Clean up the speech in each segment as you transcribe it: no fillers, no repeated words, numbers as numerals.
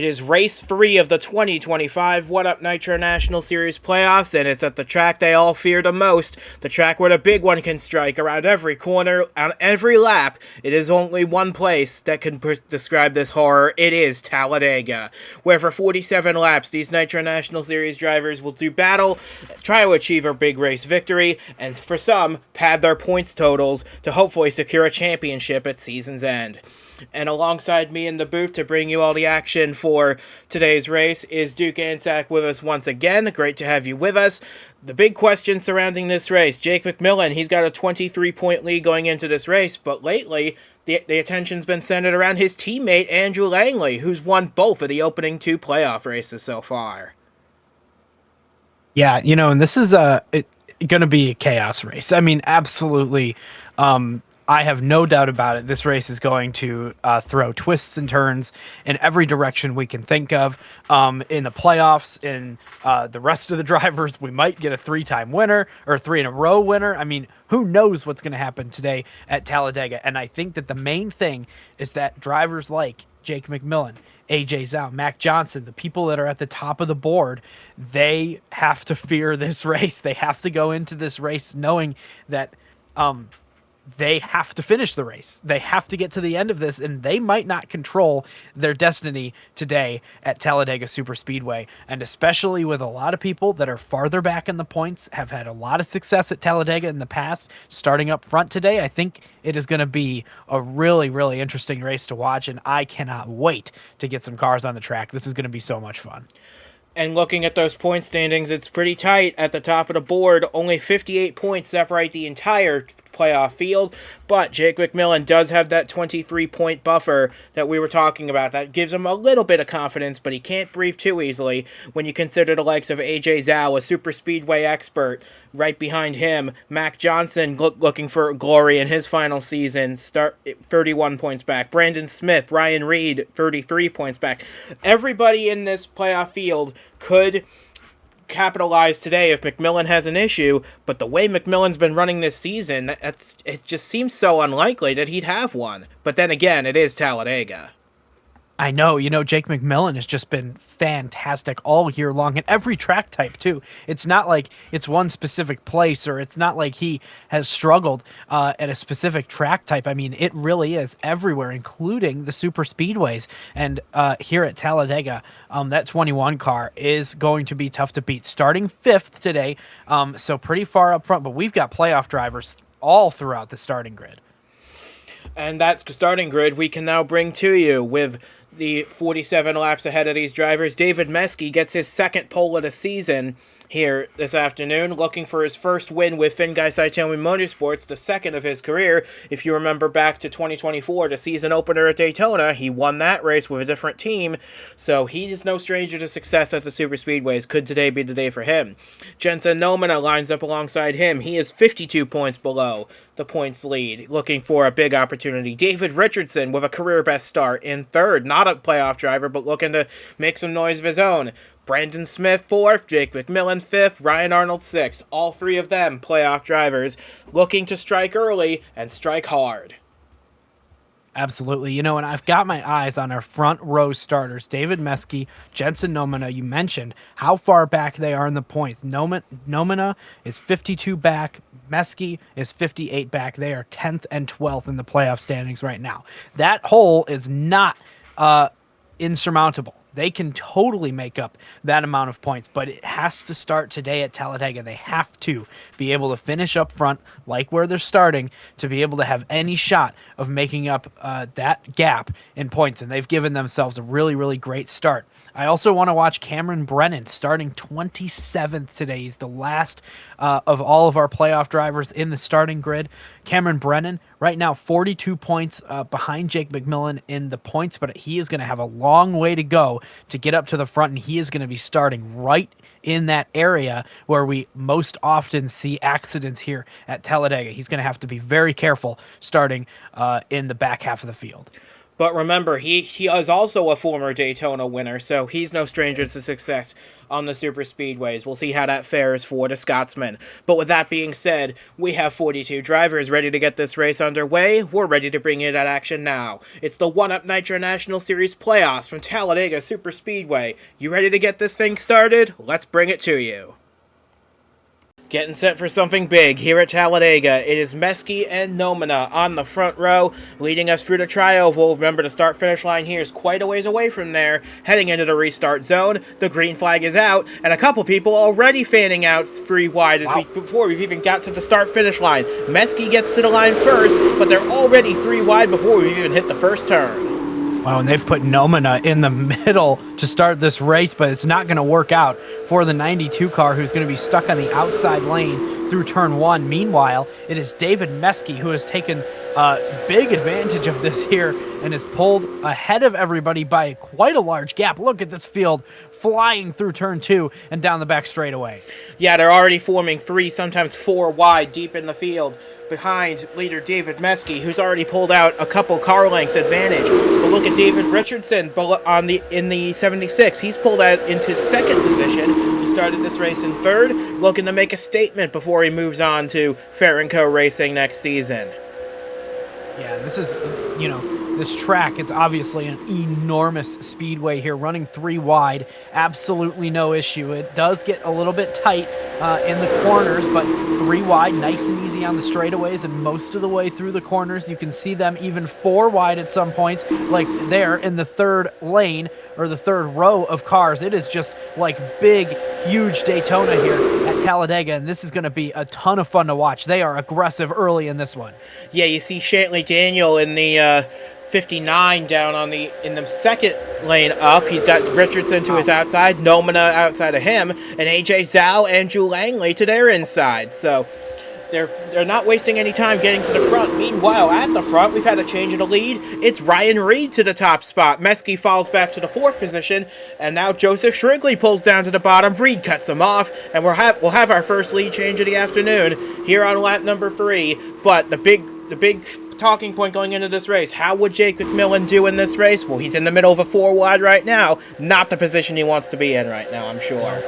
It is race 3 of the 2025 One-Up Nitro National Series playoffs, and it's at the track they all fear the most, the track where the big one can strike around every corner, on every lap. It is only one place that can describe this horror. It is Talladega, where for 47 laps, these Nitro National Series drivers will do battle, try to achieve a big race victory, and for some, pad their points totals to hopefully secure a championship at season's end. And alongside me in the booth to bring you all the action for today's race is Duke Ansack with us once again. Great to have you with us. The big question surrounding this race, Jake McMillan, he's got a 23-point lead going into this race, but lately the attention's been centered around his teammate Andrew Langley, who's won both of the opening 2 playoff races so far. Yeah, and this is going to be a chaos race. I mean, absolutely. I have no doubt about it. This race is going to throw twists and turns in every direction we can think of. In the playoffs, in the rest of the drivers, we might get a 3-time winner or 3-in-a-row winner. I mean, who knows what's going to happen today at Talladega? And I think that the main thing is that drivers like Jake McMillan, AJ Zhao, Mac Johnson, the people that are at the top of the board, they have to fear this race. They have to go into this race knowing that they have to finish the race. They have to get to the end of this, and they might not control their destiny today at Talladega Superspeedway. And especially with a lot of people that are farther back in the points, have had a lot of success at Talladega in the past, starting up front today, I think it is going to be a really, really interesting race to watch, and I cannot wait to get some cars on the track. This is going to be so much fun. And looking at those point standings, it's pretty tight at the top of the board. Only 58 points separate the entire playoff field, but Jake McMillan does have that 23-point buffer that we were talking about. That gives him a little bit of confidence, but he can't breathe too easily when you consider the likes of AJ Zhao, a Superspeedway expert, right behind him. Mac Johnson looking for glory in his final season, 31 points back. Brandon Smith, Ryan Reed, 33 points back. Everybody in this playoff field could capitalize today if McMillan has an issue, but the way McMillan's been running this season, it just seems so unlikely that he'd have one. But then again, it is Talladega. I know, Jake McMillan has just been fantastic all year long, and every track type too. It's not like it's one specific place, or it's not like he has struggled at a specific track type. I mean, it really is everywhere, including the super speedways. And here at Talladega, that 21 car is going to be tough to beat. Starting 5th today, so pretty far up front, but we've got playoff drivers all throughout the starting grid. And that's the starting grid we can now bring to you with the 47 laps ahead of these drivers. David Meske gets his 2nd pole of the season here this afternoon, looking for his first win with Fingai Saitomi Motorsports, the 2nd of his career. If you remember back to 2024, the season opener at Daytona, he won that race with a different team, so he's no stranger to success at the super speedways. Could today be the day for him? Jensen Nomina lines up alongside him. He is 52 points below the points lead, looking for a big opportunity. David Richardson with a career best start in 3rd, not a playoff driver, but looking to make some noise of his own. Brandon Smith 4th, Jake McMillan 5th, Ryan Arnold 6th. All 3 of them playoff drivers looking to strike early and strike hard. Absolutely. And I've got my eyes on our front row starters, David Meske, Jensen Nomina. You mentioned how far back they are in the points. Nomina is 52 back. Meske is 58 back. They are 10th and 12th in the playoff standings right now. That hole is not insurmountable. They can totally make up that amount of points, but it has to start today at Talladega. They have to be able to finish up front like where they're starting to be able to have any shot of making up that gap in points, and they've given themselves a really, really great start. I also want to watch Cameron Brennan starting 27th today. He's the last of all of our playoff drivers in the starting grid. Cameron Brennan, right now, 42 points behind Jake McMillan in the points, but he is going to have a long way to go to get up to the front, and he is going to be starting right in that area where we most often see accidents here at Talladega. He's going to have to be very careful starting in the back half of the field. But remember, he is also a former Daytona winner, so he's no stranger to success on the super speedways. We'll see how that fares for the Scotsman. But with that being said, we have 42 drivers ready to get this race underway. We're ready to bring you that action now. It's the 1UP Nitro National Series playoffs from Talladega Superspeedway. You ready to get this thing started? Let's bring it to you. Getting set for something big here at Talladega. It is Meski and Nomina on the front row, leading us through the trioval. Remember, the start-finish line here is quite a ways away from there. Heading into the restart zone, the green flag is out, and a couple people already fanning out 3 wide before we've even got to the start-finish line. Meski gets to the line first, but they're already 3 wide before we've even hit the first turn. Wow, and they've put Nomina in the middle to start this race, but it's not going to work out for the 92 car, who's going to be stuck on the outside lane through turn 1. Meanwhile, it is David Meski who has taken big advantage of this here and is pulled ahead of everybody by quite a large gap. Look at this field flying through turn 2 and down the back straightaway. Yeah, they're already forming 3, sometimes 4 wide deep in the field behind leader David Meski, who's already pulled out a couple car lengths advantage. But look at David Richardson in the 76. He's pulled out into 2nd position. He started this race in 3rd, looking to make a statement before he moves on to Fair & Co. Racing next season. Yeah, this is, this track, it's obviously an enormous speedway here, running 3 wide, absolutely no issue. It does get a little bit tight in the corners, but 3 wide, nice and easy on the straightaways, and most of the way through the corners. You can see them even 4 wide at some points, like there in the 3rd lane, or the 3rd row of cars. It is just like big, huge Daytona here at Talladega, and this is going to be a ton of fun to watch. They are aggressive early in this one. Yeah, you see Shantley Daniel in the 59 down in the 2nd lane up. He's got Richardson to his outside, Nomina outside of him, and AJ Zhao and Drew Langley to their inside. So they're not wasting any time getting to the front. Meanwhile, at the front, we've had a change in the lead. It's Ryan Reed to the top spot. Meski falls back to the 4th position, and now Joseph Shrigley pulls down to the bottom. Reed cuts him off, and we'll have our first lead change of the afternoon here on lap number 3. But the big talking point going into this race, how would Jake McMillan do in this race? Well, he's in the middle of a 4 wide right now. Not the position he wants to be in right now, I'm sure.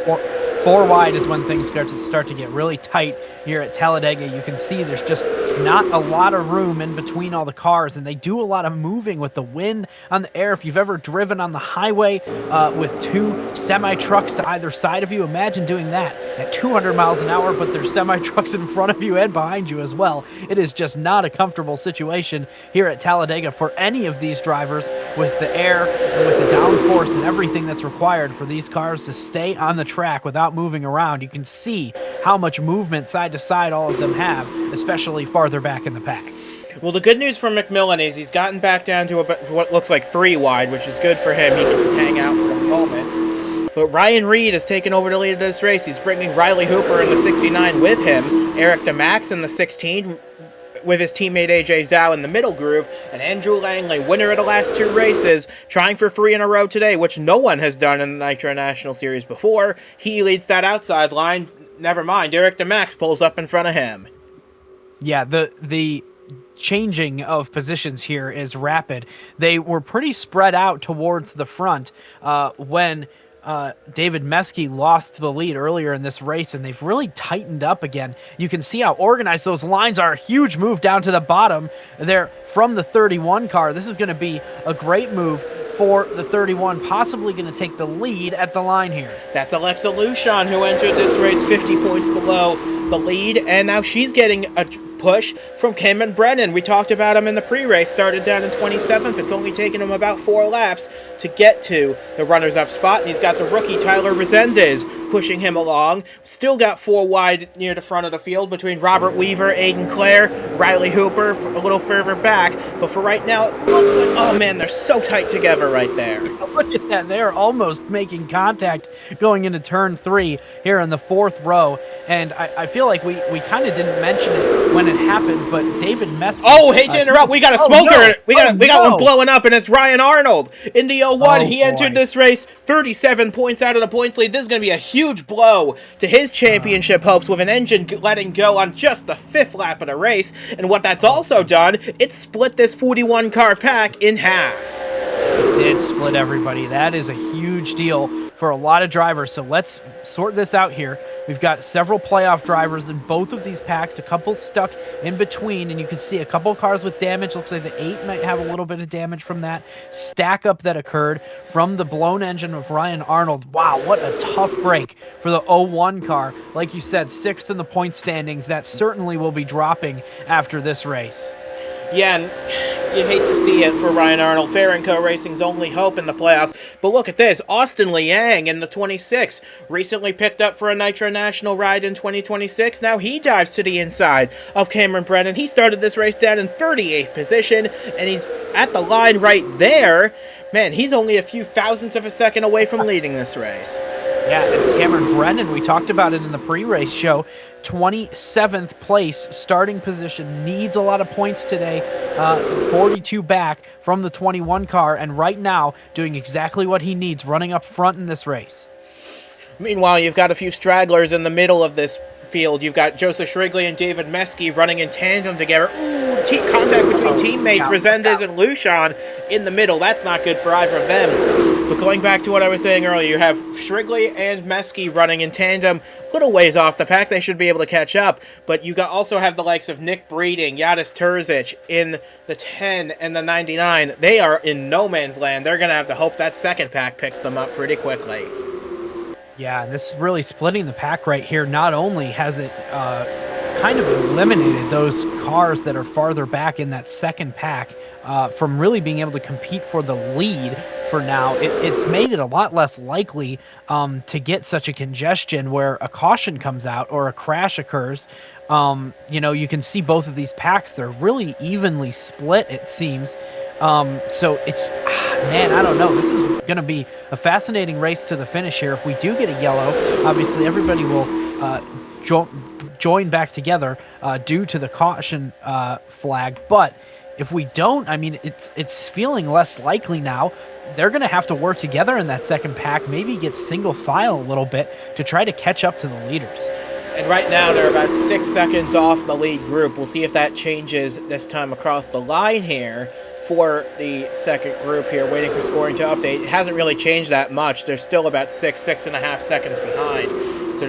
4 wide is when things start to get really tight here at Talladega. You can see there's just not a lot of room in between all the cars, and they do a lot of moving with the wind on the air. If you've ever driven on the highway with 2 semi-trucks to either side of you, imagine doing that at 200 miles an hour, but there's semi-trucks in front of you and behind you as well. It is just not a comfortable situation here at Talladega for any of these drivers, with the air and with the downforce and everything that's required for these cars to stay on the track without moving around. You can see how much movement side to side all of them have, especially farther back in the pack. Well, the good news for McMillan is he's gotten back down to what looks like 3 wide, which is good for him. He can just hang out for a moment. But Ryan Reed has taken over the lead of this race. He's bringing Riley Hooper in the 69 with him, Eric DeMax in the 16 with his teammate AJ Zhao in the middle groove, and Andrew Langley, winner of the last 2 races, trying for 3 in a row today, which no one has done in the Nitro National Series before. He leads that outside line. Never mind, Eric DeMax pulls up in front of him. Yeah, the changing of positions here is rapid. They were pretty spread out towards the front when David Meski lost the lead earlier in this race, and they've really tightened up again. You can see how organized those lines are. A huge move down to the bottom there from the 31 car. This is going to be a great move for the 31, possibly going to take the lead at the line here. That's Alexa Lushon, who entered this race 50 points below the lead, and now she's getting a push from Cameron Brennan. We talked about him in the pre-race, started down in 27th. It's only taken him about 4 laps to get to the runners-up spot, and he's got the rookie Tyler Resendez pushing him along. Still got 4 wide near the front of the field between Robert Weaver, Aiden Clare, Riley Hooper a little further back, but for right now it looks like, oh man, they're so tight together right there. Look at that, they're almost making contact going into turn 3 here in the 4th row, and I feel like we kind of didn't mention it when it happened, but David Meske... Oh, hate to interrupt. We got a smoker. No. We got one blowing up, and it's Ryan Arnold in the 01. He entered this race 37 points out of the points lead. This is going to be a huge blow to his championship hopes with an engine letting go on just the 5th lap of the race. And what that's also done, it split this 41-car pack in half. It did split everybody. That is a huge deal for a lot of drivers. So let's sort this out here. We've got several playoff drivers in both of these packs, a couple stuck in between, and you can see a couple cars with damage. Looks like the 8 might have a little bit of damage from that stack up that occurred from the blown engine of Ryan Arnold. Wow, what a tough break for the 01 car. Like you said, 6th in the point standings. That certainly will be dropping after this race. Yeah, and you hate to see it for Ryan Arnold. Fair & Co. Racing's only hope in the playoffs. But look at this. Austin Liang in the 26 recently picked up for a Nitro National ride in 2026. Now he dives to the inside of Cameron Brennan. He started this race down in 38th position, and he's at the line right there. Man, he's only a few thousandths of a second away from leading this race. Yeah, and Cameron Brennan, we talked about it in the pre-race show, 27th place starting position, needs a lot of points today, 42 back from the 21 car, and right now doing exactly what he needs, running up front in this race. Meanwhile, you've got a few stragglers in the middle of this field. You've got Joseph Shrigley and David Meske running in tandem together. Ooh, contact between teammates Resendez and Lucian in the middle. That's not good for either of them. But going back to what I was saying earlier, you have Shrigley and Meske running in tandem. Little ways off the pack, they should be able to catch up. But you also have the likes of Nick Breeding, Yadis Terzic in the 10 and the 99. They are in no man's land. They're going to have to hope that second pack picks them up pretty quickly. Yeah, this is really splitting the pack right here. Not only has it kind of eliminated those cars that are farther back in that second pack from really being able to compete for the lead for now, it's made it a lot less likely to get such a congestion where a caution comes out or a crash occurs. You know, you can see both of these packs, they're really evenly split, it seems. So it's, man, I don't know. This is going to be a fascinating race to the finish here. If we do get a yellow, obviously everybody will join back together due to the caution flag. But if we don't, I mean, it's feeling less likely now. They're going to have to work together in that second pack, maybe get single file a little bit to try to catch up to the leaders. And right now, they're about 6 seconds off the lead group. We'll see if that changes this time across the line here for the second group here, waiting for scoring to update. It hasn't really changed that much. They're still about 6.5 seconds behind. So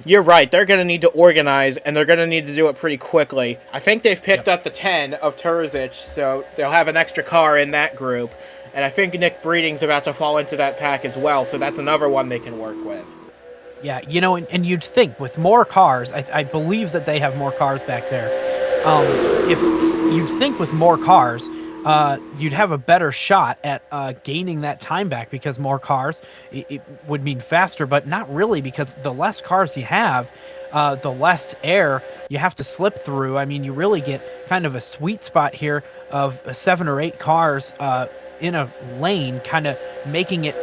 you're right. They're going to need to organize, and they're going to need to do it pretty quickly. I think they've picked up the 10 of Terzic, so they'll have an extra car in that group. And I think Nick Breeding's about to fall into that pack as well, so that's another one they can work with. Yeah, you know, and you'd think with more cars, I believe that they have more cars back there. If you'd think with more cars, you'd have a better shot at gaining that time back, because more cars, it would mean faster, but not really, because the less cars you have, the less air you have to slip through. I mean, you really get kind of a sweet spot here of 7 or 8 cars in a lane, kind of making it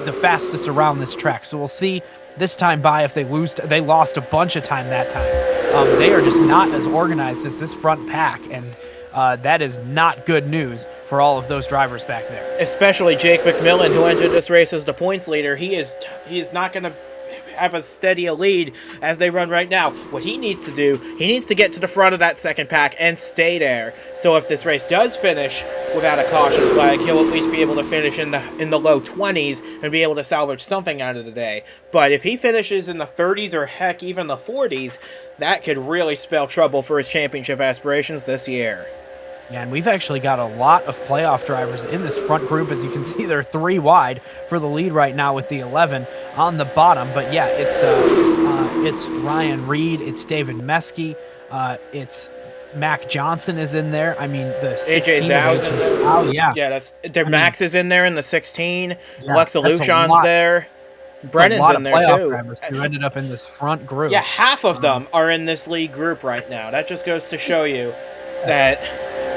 the fastest around this track. So we'll see this time by if they lose. They lost a bunch of time that time. They are just not as organized as this front pack, and that is not good news for all of those drivers back there. Especially Jake McMillan, who entered this race as the points leader. He is not going to have as steady a lead as they run right now. What he needs to do, he needs to get to the front of that second pack and stay there. So if this race does finish without a caution flag, he'll at least be able to finish in the low 20s and be able to salvage something out of the day. But if he finishes in the 30s or heck even the 40s, that could really spell trouble for his championship aspirations this year. Yeah, and we've actually got a lot of playoff drivers in this front group. As you can see, they're 3 wide for the lead right now with the 11 on the bottom. But yeah, it's Ryan Reed, it's David Meske, it's Mac Johnson is in there. I mean, the 16 AJ Zhao's in there. Oh yeah, yeah. Max is in there in the 16. Yeah, Alexa Lucian's there. Brennan's in there too. Drivers who ended up in this front group. Yeah, half of them are in this lead group right now. That just goes to show you that.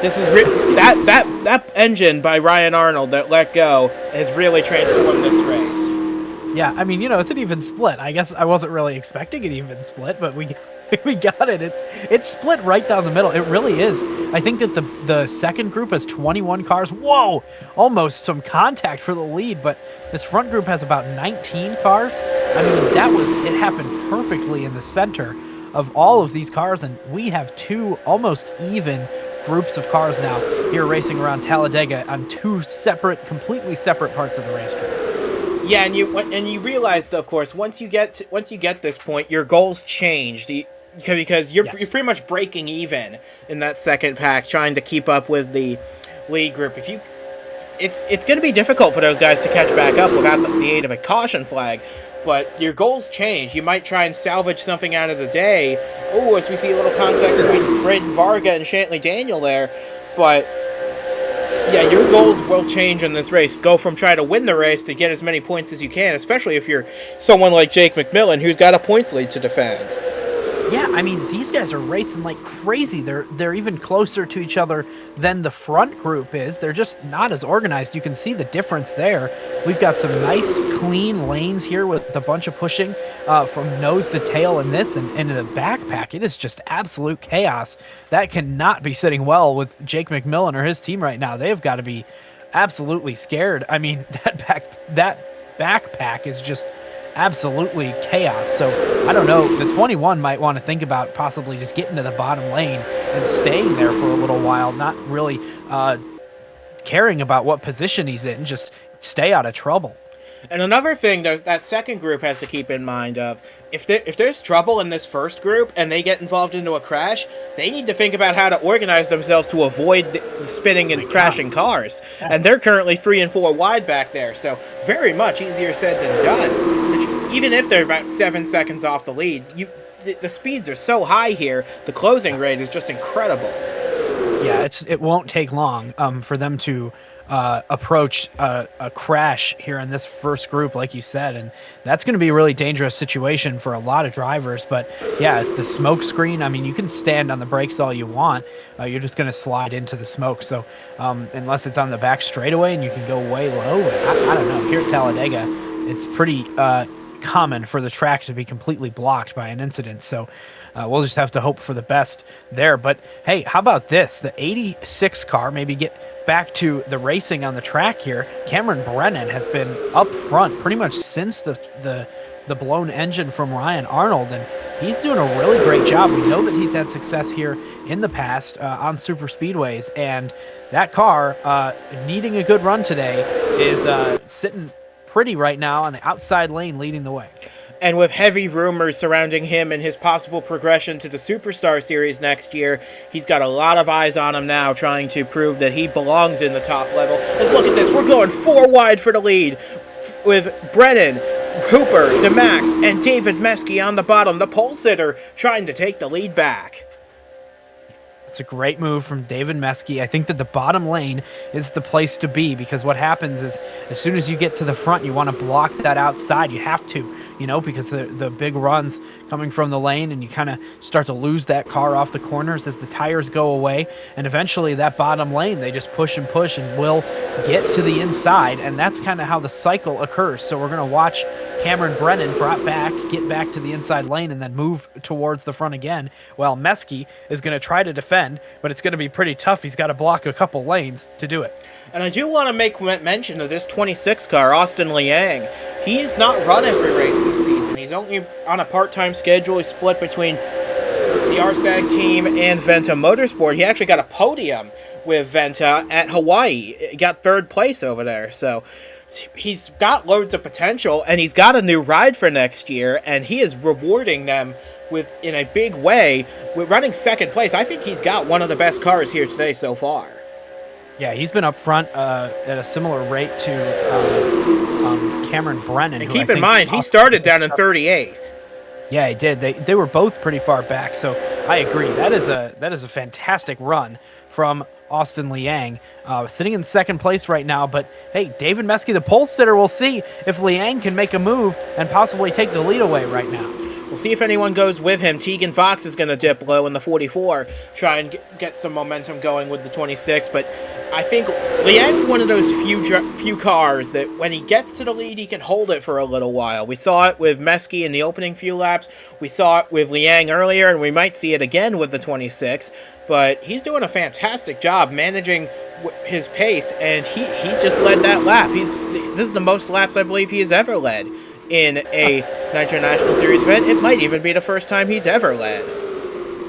This is that engine by Ryan Arnold that let go has really transformed this race. Yeah, I mean, it's an even split. I guess I wasn't really expecting an even split, but we we got it. It's split right down the middle. It really is. I think that the second group has 21 cars. Whoa, almost some contact for the lead, but this front group has about 19 cars. I mean, it happened perfectly in the center of all of these cars, and we have two almost even groups of cars now here racing around Talladega on two completely separate parts of the racetrack. Yeah, and you realize, of course, once you get this point, your goals change. Because you're pretty much breaking even in that second pack, trying to keep up with the lead group. It's going to be difficult for those guys to catch back up without the aid of a caution flag. But your goals change. You might try and salvage something out of the day. Oh, as we see a little contact between Braden Varga and Shantley Daniel there. But yeah, your goals will change in this race. Go from trying to win the race to get as many points as you can, especially if you're someone like Jake McMillan, who's got a points lead to defend. Yeah, I mean, these guys are racing like crazy. They're even closer to each other than the front group is. They're just not as organized. You can see the difference there. We've got some nice, clean lanes here with a bunch of pushing from nose to tail in this, and in the backpack, it is just absolute chaos. That cannot be sitting well with Jake McMillan or his team right now. They have got to be absolutely scared. I mean, that backpack is just absolutely chaos. So I don't know, the 21 might want to think about possibly just getting to the bottom lane and staying there for a little while, not really caring about what position he's in, just stay out of trouble. And another thing that second group has to keep in mind of, if there's trouble in this first group and they get involved into a crash, they need to think about how to organize themselves to avoid the spinning and crashing cars. And they're currently 3 and 4 wide back there, so very much easier said than done. Even if they're about 7 seconds off the lead, the speeds are so high here, the closing rate is just incredible. Yeah, it won't take long for them to approach a crash here in this first group, like you said, and that's going to be a really dangerous situation for a lot of drivers. But yeah, the smoke screen, I mean, you can stand on the brakes all you want, you're just going to slide into the smoke. So unless it's on the back straightaway and you can go way low, I don't know, here at Talladega it's pretty common for the track to be completely blocked by an incident, so we'll just have to hope for the best there. But hey, how about this, the 86 car, maybe get back to the racing on the track here. Cameron Brennan has been up front pretty much since the blown engine from Ryan Arnold, and he's doing a really great job. We know that he's had success here in the past on super speedways, and that car, needing a good run today, is sitting pretty right now on the outside lane leading the way. And with heavy rumors surrounding him and his possible progression to the Superstar Series next year, he's got a lot of eyes on him now, trying to prove that he belongs in the top level. Let's look at this. We're going 4 wide for the lead, with Brennan, Hooper, DeMax, and David Meske on the bottom. The pole sitter trying to take the lead back. It's a great move from David Meske. I think that the bottom lane is the place to be, because what happens is as soon as you get to the front, you want to block that outside. You have to, because the big runs coming from the lane, and you kind of start to lose that car off the corners as the tires go away. And eventually that bottom lane, they just push and will get to the inside. And that's kind of how the cycle occurs. So we're going to watch Cameron Brennan drop back, get back to the inside lane, and then move towards the front again, while Meske is going to try to defend, but it's going to be pretty tough. He's got to block a couple lanes to do it. And I do want to make mention of this 26 car, Austin Liang. He's not run every race this season. He's only on a part-time schedule. He's split between the RSAG team and Venta Motorsport. He actually got a podium with Venta at Hawaii. He got 3rd place over there. So he's got loads of potential, and he's got a new ride for next year, and he is rewarding them in a big way with running 2nd place. I think he's got one of the best cars here today so far. Yeah, he's been up front at a similar rate to Cameron Brennan. And keep in mind, he started down in 38th. Yeah, he did. They were both pretty far back, so I agree. That is a fantastic run from Austin Liang, sitting in 2nd place right now. But hey, David Meske, the pole sitter, will see if Liang can make a move and possibly take the lead away right now. We'll see if anyone goes with him. Tegan Fox is going to dip low in the 44, try and get some momentum going with the 26, but I think Liang's one of those few cars that when he gets to the lead, he can hold it for a little while. We saw it with Meske in the opening few laps. We saw it with Liang earlier, and we might see it again with the 26. But he's doing a fantastic job managing his pace, and he just led that lap. This is the most laps I believe he has ever led in a Nitro National Series event. It might even be the first time he's ever led.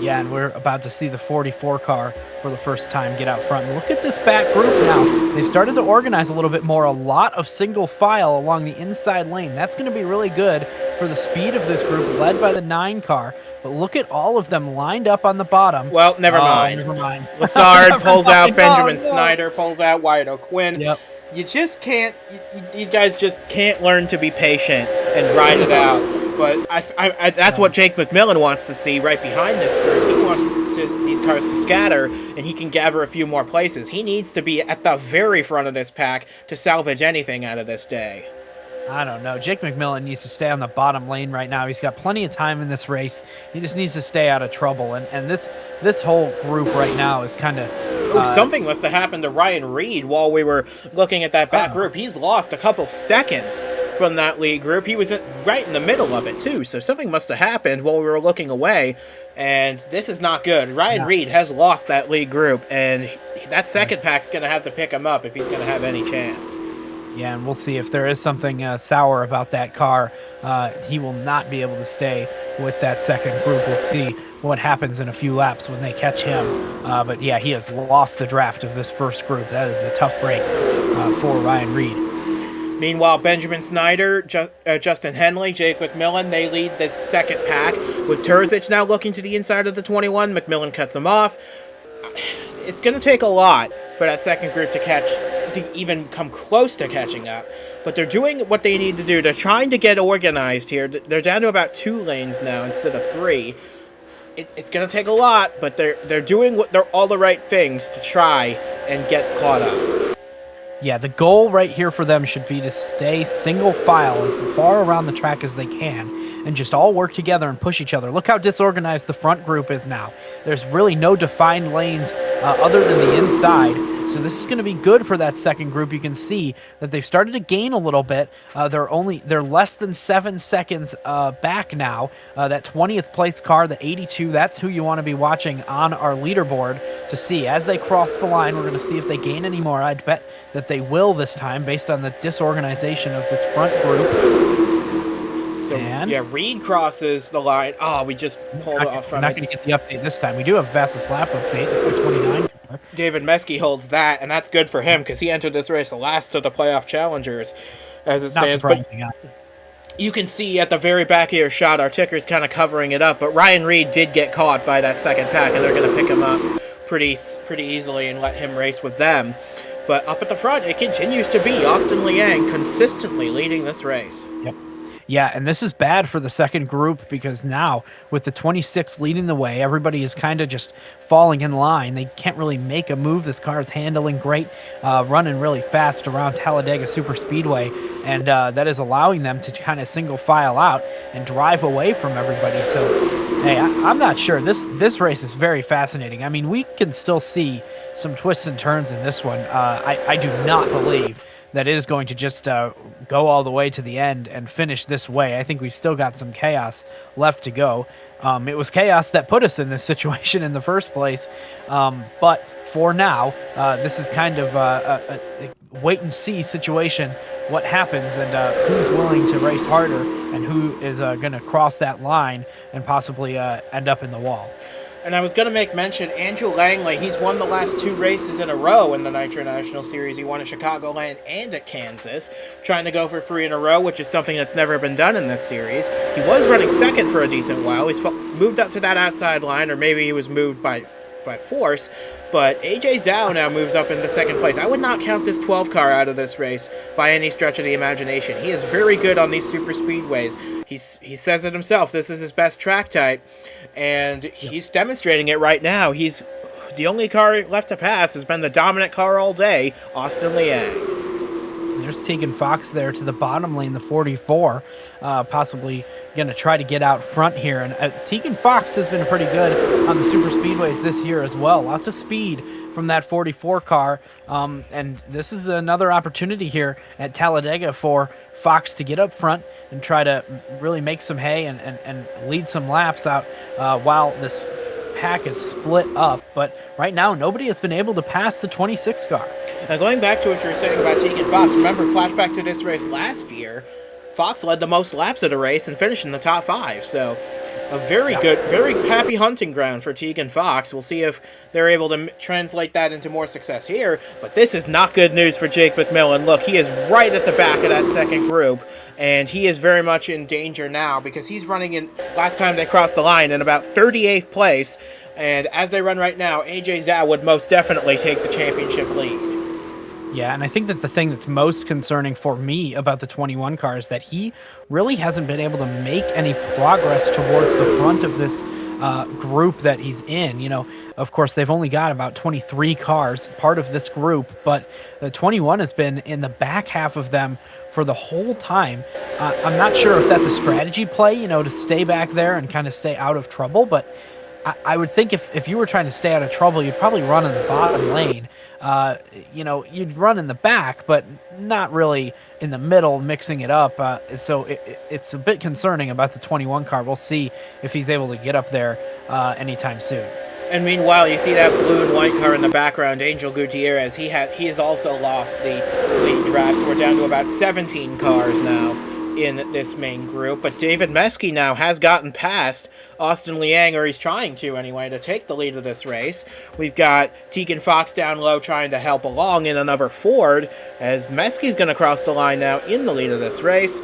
Yeah, and we're about to see the 44 car for the first time get out front. Look at this back group now. They've started to organize a little bit more, a lot of single file along the inside lane. That's going to be really good for the speed of this group, led by the 9 car. But look at all of them lined up on the bottom. Well, never mind. Lassard pulls out, Benjamin Snyder pulls out, Wyatt O'Quinn. Yep. You just can't, these guys just can't learn to be patient and ride it out. But that's what Jake McMillan wants to see right behind this group. He wants these cars to scatter, and he can gather a few more places. He needs to be at the very front of this pack to salvage anything out of this day. I don't know. Jake McMillan needs to stay on the bottom lane right now. He's got plenty of time in this race. He just needs to stay out of trouble. And this whole group right now is kind of... something must have happened to Ryan Reed while we were looking at that back group. He's lost a couple seconds from that lead group. He was right in the middle of it, too. So something must have happened while we were looking away. And this is not good. Ryan Reed has lost that lead group. And that second pack's going to have to pick him up if he's going to have any chance. Yeah, and we'll see if there is something sour about that car. He will not be able to stay with that second group. We'll see what happens in a few laps when they catch him. But yeah, he has lost the draft of this first group. That is a tough break for Ryan Reed. Meanwhile, Benjamin Snyder, Justin Henley, Jake McMillan, they lead this second pack. With Terzic now looking to the inside of the 21, McMillan cuts him off. It's going to take a lot for that second group to even come close to catching up. But they're doing what they need to do. They're trying to get organized here. They're down to about 2 lanes now instead of 3. It's going to take a lot, but they're doing all the right things to try and get caught up. Yeah, the goal right here for them should be to stay single file as far around the track as they can and just all work together and push each other. Look how disorganized the front group is now. There's really no defined lanes other than the inside. So this is going to be good for that second group. You can see that they've started to gain a little bit. They're less than 7 seconds back now. That 20th place car, the 82, that's who you want to be watching on our leaderboard to see. As they cross the line, we're going to see if they gain any more. I'd bet that they will this time based on the disorganization of this front group. So, yeah, Reed crosses the line. Oh, we just pulled it off. We're not going to get the update this time. We do have fastest lap update. It's the 29 car. David Meske holds that, and that's good for him because he entered this race last of the playoff challengers, as it stands. But you can see at the very back of your shot, our ticker's kind of covering it up. But Ryan Reed did get caught by that second pack, and they're going to pick him up pretty easily and let him race with them. But up at the front, it continues to be Austin Liang consistently leading this race. Yep. Yeah, and this is bad for the second group because now with the 26 leading the way, everybody is kind of just falling in line. They can't really make a move. This car is handling great, running really fast around Talladega Superspeedway, and that is allowing them to kind of single file out and drive away from everybody. So, hey, I'm not sure. This race is very fascinating. I mean, we can still see some twists and turns in this one. I do not believe that it is going to just go all the way to the end and finish this way. I think we've still got some chaos left to go. It was chaos that put us in this situation in the first place. But for now, this is kind of a wait-and-see situation, what happens and who's willing to race harder and who is going to cross that line and possibly end up in the wall. And I was going to make mention, Andrew Langley, he's won the last 2 races in a row in the Nitro National Series. He won at Chicagoland and at Kansas, trying to go for 3 in a row, which is something that's never been done in this series. He was running second for a decent while. He's moved up to that outside line, or maybe he was moved by force. But AJ Zhao now moves up into second place. I would not count this 12 car out of this race by any stretch of the imagination. He is very good on these super speedways. He says it himself. This is his best track type. And he's demonstrating it right now. He's the only car left to pass has been the dominant car all day, Austin Liang. there's Tegan Fox there to the bottom lane, the 44, possibly going to try to get out front here. And Tegan Fox has been pretty good on the super speedways this year as well. Lots of speed from that 44 car. And this is another opportunity here at Talladega for Fox to get up front and try to really make some hay and lead some laps out while this pack is split up. But right now, nobody has been able to pass the 26 car. Now, going back to what you were saying about Tegan Fox, remember, flashback to this race last year, Fox led the most laps of the race and finished in the top 5. So a very good, very happy hunting ground for Tegan Fox. We'll see if they're able to translate that into more success here. But this is not good news for Jake McMillan. Look, he is right at the back of that second group, and he is very much in danger now because he's running in, last time they crossed the line, in about 38th place. And as they run right now, AJ Zhao would most definitely take the championship lead. Yeah, and I think that the thing that's most concerning for me about the 21 car is that he really hasn't been able to make any progress towards the front of this group that he's in. You know, of course, they've only got about 23 cars, part of this group, but the 21 has been in the back half of them for the whole time. I'm not sure if that's a strategy play, you know, to stay back there and kind of stay out of trouble, but I would think if you were trying to stay out of trouble, you'd probably run in the bottom lane. You know, you'd run in the back, but not really in the middle, mixing it up. So it's a bit concerning about the 21 car. We'll see if he's able to get up there anytime soon. And meanwhile, you see that blue and white car in the background, Angel Gutierrez. He has also lost the lead draft, so we're down to about 17 cars now in this main group. But David Meske now has gotten past Austin Liang, or he's trying to anyway, to take the lead of this race. We've got Tegan Fox down low trying to help along in another Ford, as Meske's going to cross the line now in the lead of this race.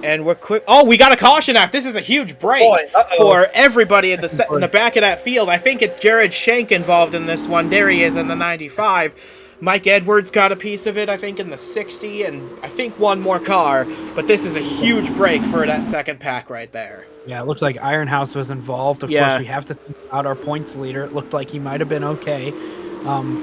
And we're quick. Oh, we got a caution act. This is a huge break for everybody in the back of that field. I think it's Jared Schenk involved in this one. There he is in the 95. Mike Edwards got a piece of it, I think, in the 60, and I think one more car. But this is a huge break for that second pack right there. Yeah, it looks like Ironhouse was involved. Of course, we have to think about our points leader. It looked like he might have been okay.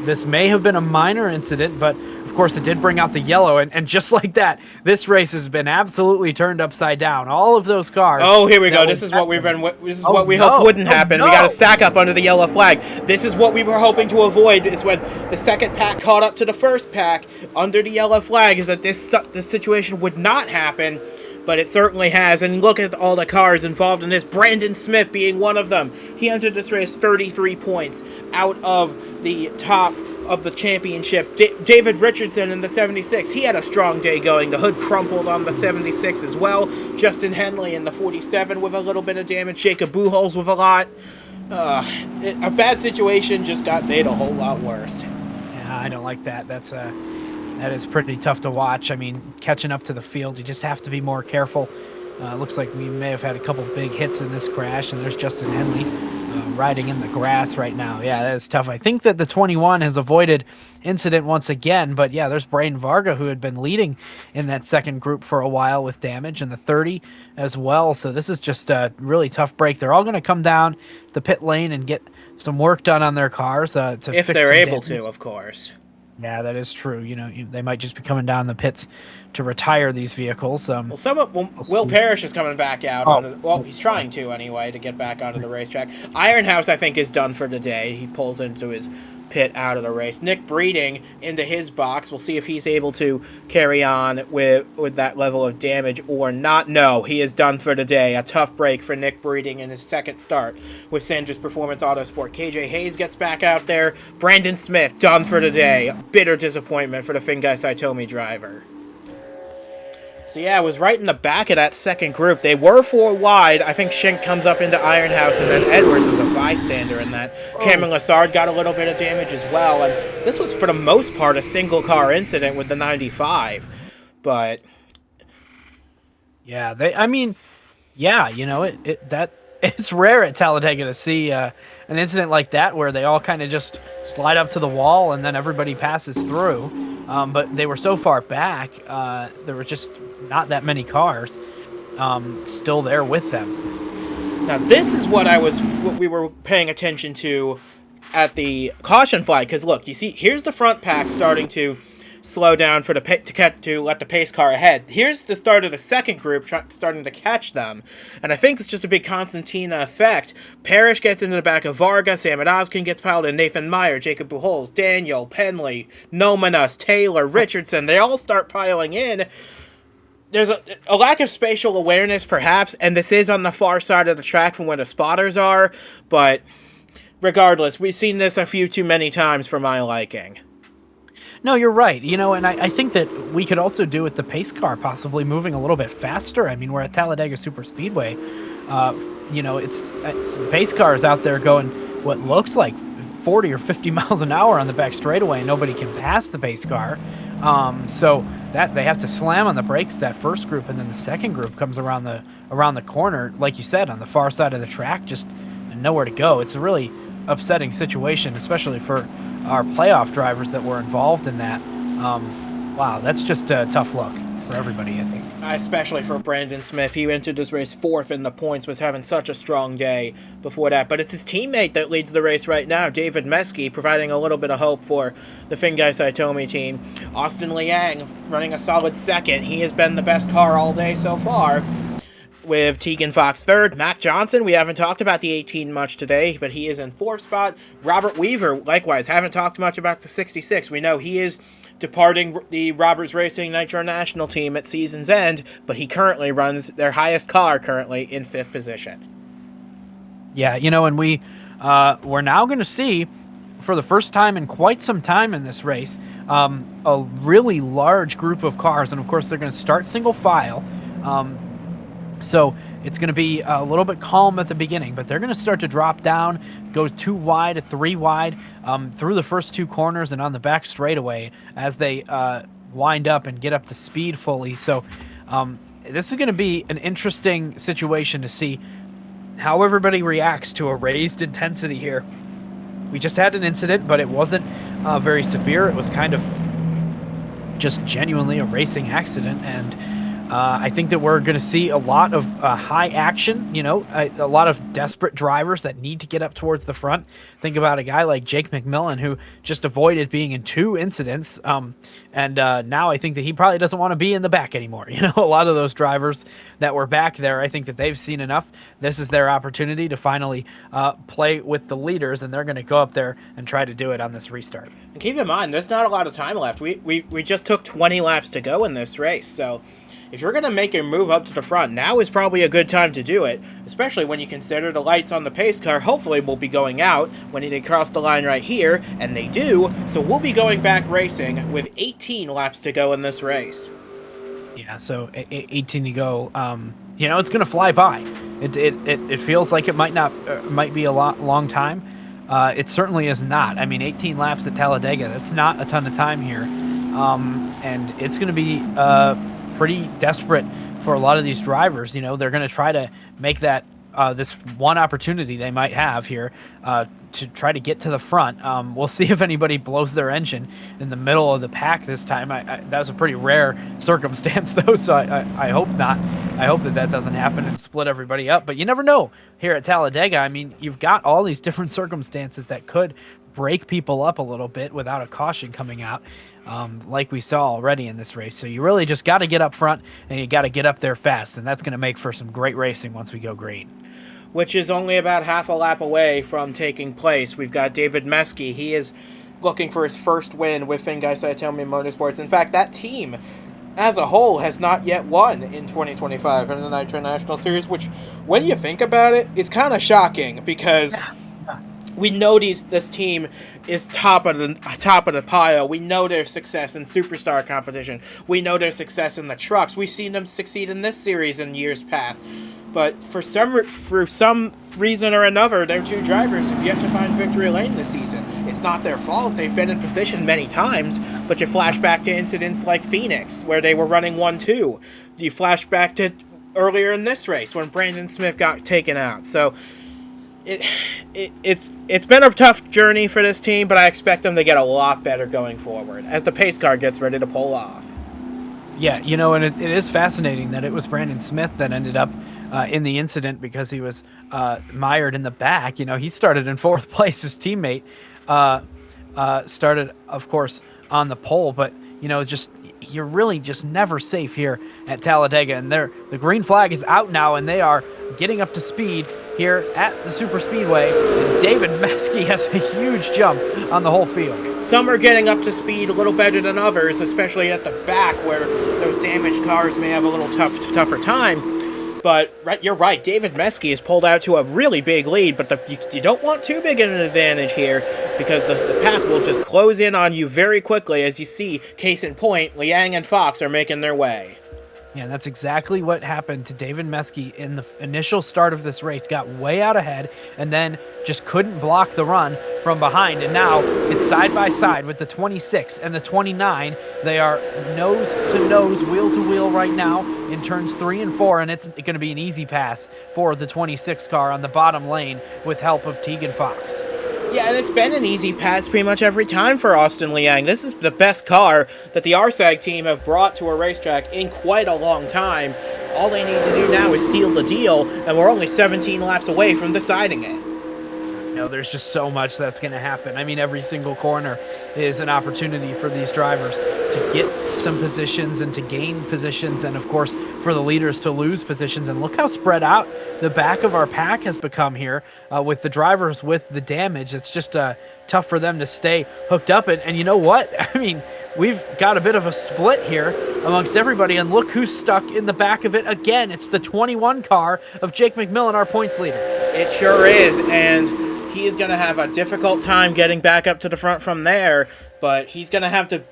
This may have been a minor incident, but of course it did bring out the yellow, and just like that, this race has been absolutely turned upside down. All of those cars. Oh, here we go. This is what we've been. This is what we hoped wouldn't happen. No. We got to stack up under the yellow flag. This is what we were hoping to avoid. Is when the second pack caught up to the first pack under the yellow flag. Is that this situation would not happen. But it certainly has, and look at all the cars involved in this, Brandon Smith being one of them. He entered this race 33 points out of the top of the championship. David Richardson in the 76, he had a strong day going. The hood crumpled on the 76 as well. Justin Henley in the 47 with a little bit of damage. Jacob Buchholz with a lot. A bad situation just got made a whole lot worse. Yeah, I don't like that. That is pretty tough to watch. I mean, catching up to the field, you just have to be more careful. Looks like we may have had a couple big hits in this crash, and there's Justin Henley riding in the grass right now. Yeah, that is tough. I think that the 21 has avoided incident once again, but yeah, there's Braden Varga, who had been leading in that second group for a while with damage, and the 30 as well. So this is just a really tough break. They're all going to come down the pit lane and get some work done on their cars to if fix they're able damage. to, of course. Yeah, that is true. You know, they might just be coming down the pits to retire these vehicles. Will Parrish is coming back out. He's trying to anyway to get back onto the racetrack. Ironhouse, I think, is done for the day. He pulls into his pit out of the race. Nick Breeding into his box. We'll see if he's able to carry on with that level of damage or not. No, he is done for the day. A tough break for Nick Breeding in his second start with Sanders Performance Autosport. KJ Hayes gets back out there. Brandon Smith done for the day. Bitter disappointment for the Fingai Saitomi driver. So yeah, it was right in the back of that second group. They were 4 wide. I think Schenk comes up into Ironhouse, and then Edwards was a bystander in that. Cameron Lassard got a little bit of damage as well. And this was, for the most part, a single-car incident with the 95. But yeah, you know, it's rare at Talladega to see an incident like that where they all kind of just slide up to the wall and then everybody passes through. But they were so far back, there were just not that many cars still there with them. Now this is what we were paying attention to at the caution flag, because look, you see, here's the front pack starting to slow down for to let the pace car ahead. Here's the start of the second group starting to catch them, and I think it's just a big Constantina effect. Parrish gets into the back of Varga, Sam Oskin gets piled in, Nathan Meyer, Jacob Pujols, Daniel, Penley, Nomanos, Taylor, Richardson, they all start piling in. There's a lack of spatial awareness, perhaps, and this is on the far side of the track from where the spotters are, but regardless, we've seen this a few too many times for my liking. No, you're right. And I think that we could also do with the pace car possibly moving a little bit faster. I mean, we're at Talladega Superspeedway. It's the pace car is out there going what looks like 40 or 50 miles an hour on the back straightaway, and nobody can pass the pace car. So that they have to slam on the brakes, that first group, and then the second group comes around the corner, like you said, on the far side of the track, just nowhere to go. It's a really upsetting situation, especially for our playoff drivers that were involved in that. Wow, that's just a tough look for everybody, I think. Especially for Brandon Smith. He entered this race fourth in the points, was having such a strong day before that. But it's his teammate that leads the race right now, David Meske, providing a little bit of hope for the Fingai Saitomi team. Austin Liang running a solid second. He has been the best car all day so far, with Tegan Fox third. Matt Johnson, we haven't talked about the 18 much today, but he is in fourth spot. Robert Weaver, likewise, haven't talked much about the 66. We know he is departing the Roberts Racing Nitro National team at season's end, but he currently runs their highest car currently in fifth position. Yeah, and we're now going to see, for the first time in quite some time in this race, a really large group of cars, and of course they're going to start single file. So it's going to be a little bit calm at the beginning, but they're going to start to drop down, go 2 wide, 3 wide, through the first 2 corners and on the back straightaway as they wind up and get up to speed fully. So this is going to be an interesting situation to see how everybody reacts to a raised intensity here. We just had an incident, but it wasn't very severe. It was kind of just genuinely a racing accident, and I think that we're going to see a lot of high action, a lot of desperate drivers that need to get up towards the front. Think about a guy like Jake McMillan, who just avoided being in 2 incidents. And now I think that he probably doesn't want to be in the back anymore. A lot of those drivers that were back there, I think that they've seen enough. This is their opportunity to finally play with the leaders, and they're going to go up there and try to do it on this restart. And keep in mind, there's not a lot of time left. We just took 20 laps to go in this race, so if you're going to make a move up to the front, now is probably a good time to do it, especially when you consider the lights on the pace car hopefully will be going out when they cross the line right here, and they do, so we'll be going back racing with 18 laps to go in this race. Yeah, so 18 to go. It's going to fly by. It feels like it might be a long time. It certainly is not. I mean, 18 laps at Talladega, that's not a ton of time here. And it's going to be pretty desperate for a lot of these drivers. They're going to try to make that this one opportunity they might have here to try to get to the front. We'll see if anybody blows their engine in the middle of the pack this time. That was a pretty rare circumstance, though, so I hope not. I hope that doesn't happen and split everybody up. But you never know here at Talladega. I mean, you've got all these different circumstances that could break people up a little bit without a caution coming out, like we saw already in this race. So you really just got to get up front, and you got to get up there fast, and that's going to make for some great racing once we go green. Which is only about half a lap away from taking place. We've got David Meske. He is looking for his first win with Fingai Saitomi Motorsports. In fact, that team as a whole has not yet won in 2025 in the Nitro National Series, which, when you think about it, is kind of shocking, because we know this team is top of the pile. We know their success in superstar competition. We know their success in the trucks. We've seen them succeed in this series in years past. But for some reason or another, their 2 drivers have yet to find victory lane this season. It's not their fault. They've been in position many times, but you flash back to incidents like Phoenix, where they were running 1-2. You flash back to earlier in this race when Brandon Smith got taken out. So it's been a tough journey for this team, but I expect them to get a lot better going forward as the pace car gets ready to pull off. Yeah, and it is fascinating that it was Brandon Smith that ended up in the incident, because he was mired in the back. He started in 4th place. His teammate started, of course, on the pole, but you know, just you're really just never safe here at Talladega. And the green flag is out now, and they are getting up to speed here at the Superspeedway. And David Meske has a huge jump on the whole field. Some are getting up to speed a little better than others, especially at the back where those damaged cars may have a little tougher time. But you're right, David Meske has pulled out to a really big lead, but you don't want too big of an advantage here because the pack will just close in on you very quickly. As you see, case in point, Liang and Fox are making their way. Yeah, that's exactly what happened to David Meske in the initial start of this race. Got way out ahead and then just couldn't block the run from behind. And now it's side by side with the 26 and the 29. They are nose to nose, wheel to wheel right now in turns 3 and 4. And it's going to be an easy pass for the 26 car on the bottom lane with help of Tegan Fox. Yeah, and it's been an easy pass pretty much every time for Austin Liang. This is the best car that the RSAG team have brought to a racetrack in quite a long time. All they need to do now is seal the deal, and we're only 17 laps away from deciding it. No, there's just so much that's going to happen. I mean, every single corner is an opportunity for these drivers to get some positions and to gain positions, and of course for the leaders to lose positions. And look how spread out the back of our pack has become here with the drivers with the damage. It's just tough for them to stay hooked up. And you know what? I mean, we've got a bit of a split here amongst everybody, and look who's stuck in the back of it again. It's the 21 car of Jake McMillan, our points leader. It sure is, and he is going to have a difficult time getting back up to the front from there, but he's going to have to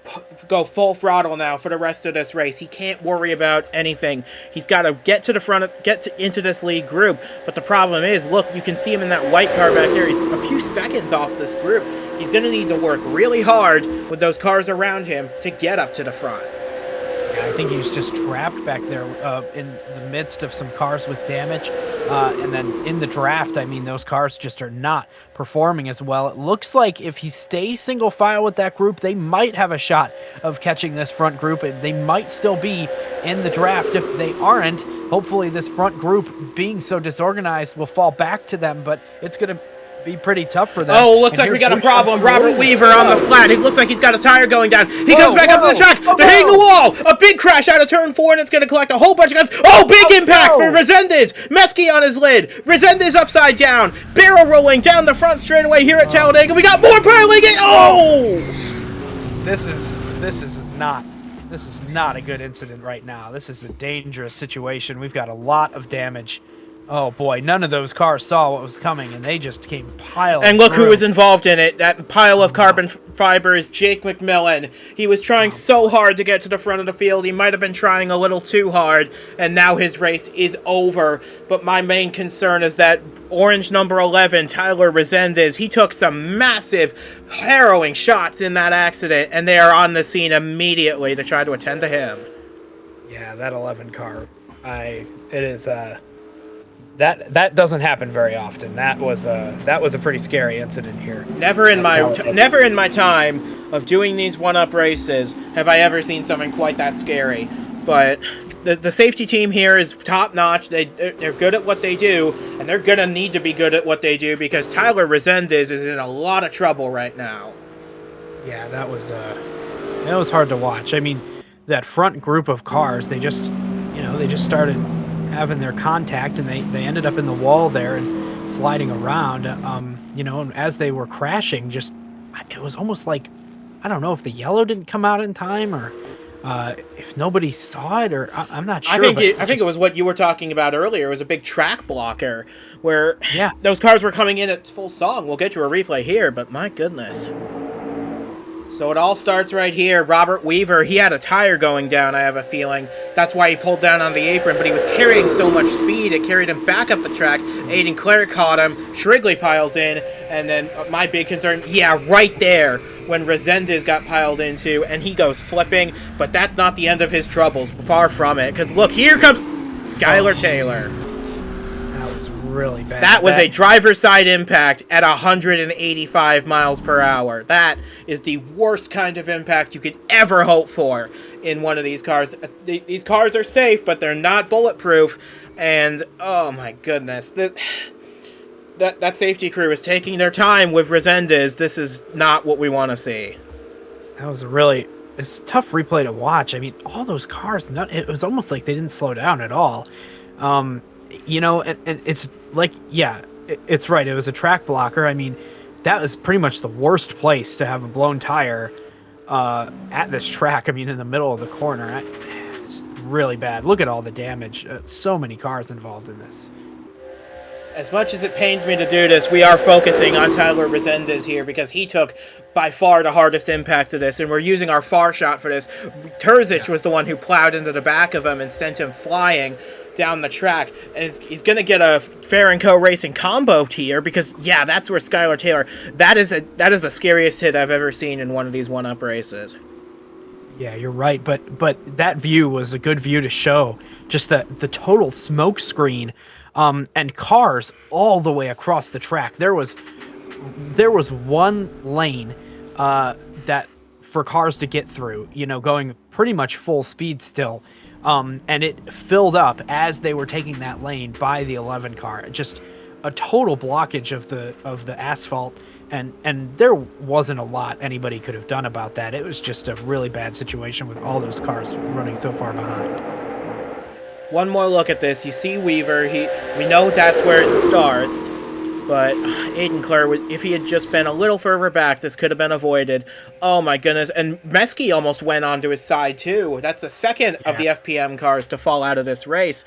go full throttle now for the rest of this race. He can't worry about anything. He's got to get to the front, into this lead group, but the problem is, look, you can see him in that white car back there. He's a few seconds off this group. He's going to need to work really hard with those cars around him to get up to the front. I think he's just trapped back there in the midst of some cars with damage. And then in the draft, I mean, those cars just are not performing as well. It looks like if he stays single file with that group, they might have a shot of catching this front group. And they might still be in the draft. If they aren't, hopefully this front group, being so disorganized, will fall back to them. But it's going to be pretty tough for them. Oh, looks like we got a problem. Robert Weaver on the flat. It looks like he's got a tire going down. He comes back up to the track. They're hitting the wall. A big crash out of turn 4, and it's going to collect a whole bunch of guns. Oh, big impact for Resendez. Meske on his lid. Resendez upside down. Barrel rolling down the front straightaway here at Talladega. We got more piling in. Oh! This is not a good incident right now. This is a dangerous situation. We've got a lot of damage. Oh boy, none of those cars saw what was coming, and they just came piling. And look who was involved in it. That pile of carbon fiber is Jake McMillan. He was trying so hard to get to the front of the field. He might have been trying a little too hard, and now his race is over. But my main concern is that orange number 11, Tyler Resendez, he took some massive, harrowing shots in that accident, and they are on the scene immediately to try to attend to him. Yeah, that 11 car, That doesn't happen very often. That was a pretty scary incident here. Never in my time of doing these one-up races have I ever seen something quite that scary. But the safety team here is top-notch. They're good at what they do, and they're gonna need to be good at what they do because Tyler Resendez is in a lot of trouble right now. Yeah, that was hard to watch. I mean, that front group of cars, they just started having their contact, and they ended up in the wall there and sliding around, and as they were crashing, just it was almost like, I don't know if the yellow didn't come out in time or if nobody saw it, or I'm not sure. I think it was what you were talking about earlier. It was a big track blocker where those cars were coming in at full song. We'll get you a replay here, but my goodness. So it all starts right here. Robert Weaver, he had a tire going down, I have a feeling. That's why he pulled down on the apron, but he was carrying so much speed, it carried him back up the track. Aiden Clare caught him. Shrigley piles in, and then my big concern, right there, when Resendez got piled into, and he goes flipping, but that's not the end of his troubles. Far from it, because look, here comes Skylar Taylor. That was really bad. That was a driver's side impact at 185 miles per hour. That is the worst kind of impact you could ever hope for in one of these cars. These cars are safe, but they're not bulletproof. And, oh my goodness. That safety crew is taking their time with Resendez. This is not what we want to see. That was a really it's a tough replay to watch. I mean, all those cars, it was almost like they didn't slow down at all. You know, and it's like, yeah, it's right. It was a track blocker. I mean, that was pretty much the worst place to have a blown tire at this track. I mean, in the middle of the corner. It's really bad. Look at all the damage. So many cars involved in this. As much as it pains me to do this, we are focusing on Tyler Resendez here because he took by far the hardest impacts of this, and we're using our far shot for this. Terzic was the one who plowed into the back of him and sent him flying down the track, and he's going to get a Fair & Co. Racing combo here because, yeah, that's where Skylar Taylor, that is the scariest hit I've ever seen in one of these one-up races. Yeah, you're right, but that view was a good view to show just the total smoke screen. And cars all the way across the track. There was one lane that for cars to get through, you know, going pretty much full speed still. And it filled up as they were taking that lane by the 11 car. Just a total blockage of the asphalt, and there wasn't a lot anybody could have done about that. It was just a really bad situation with all those cars running so far behind. One more look at this. You see Weaver. We know that's where it starts, but Aiden Clare, if he had just been a little further back, this could have been avoided. Oh my goodness. And Meskey almost went onto his side too. That's the second of the FPM cars to fall out of this race.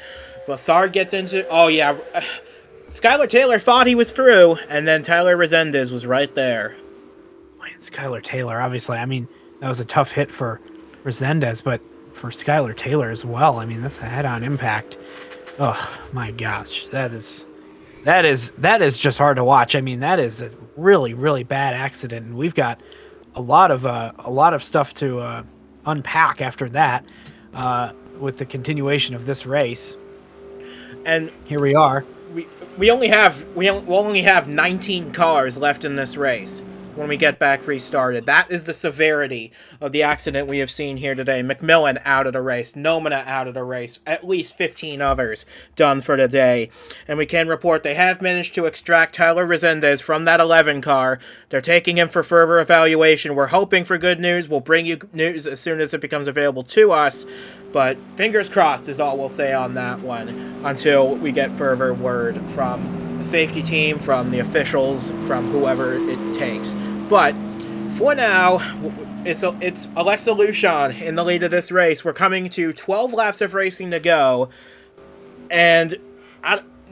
Vassard gets into... Oh yeah. Skylar Taylor thought he was through, and then Tyler Resendez was right there. Man, Skylar Taylor, obviously, I mean, that was a tough hit for Resendez, but for Skylar Taylor as well. I mean, that's a head-on impact. Oh my gosh, that is just hard to watch. I mean, that is a really, really bad accident, and we've got a lot of stuff to unpack after that with the continuation of this race. And here we are. We'll only have 19 cars left in this race when we get back restarted. That is the severity of the accident we have seen here today. McMillan out of the race, Nomina out of the race, at least 15 others done for the day. And we can report they have managed to extract Tyler Resendez from that 11 car. They're taking him for further evaluation. We're hoping for good news. We'll bring you news as soon as it becomes available to us. But fingers crossed is all we'll say on that one until we get further word from the safety team, from the officials, from whoever it takes. But for now, it's Alexa Lucian in the lead of this race. We're coming to 12 laps of racing to go, and